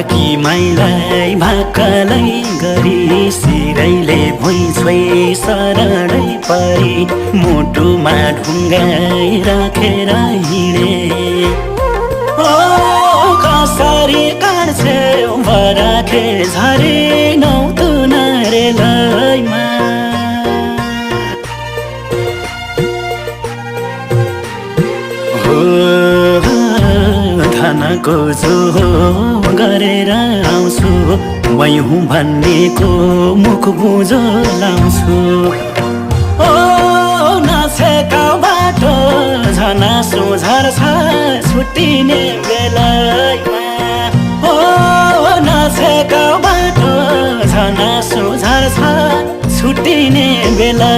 कि माइलाई भाकालै गरी सिरैले भुइँ छोई शरणै परी मुटुमा ढुङ्गाई राखेर हिँडे ओ कसरी काट्छे बराखे झरे नौ तुनारेलैमा धनको जो गरेर आउँछु मै हुँ भन्नेको मुख बुझो लाउँछु ओ नछेका बाटो झनासो झर्छ छुट्टिने बेलैमा ओ नछेका बाटो झनासो झर्छ छुट्टिने बेला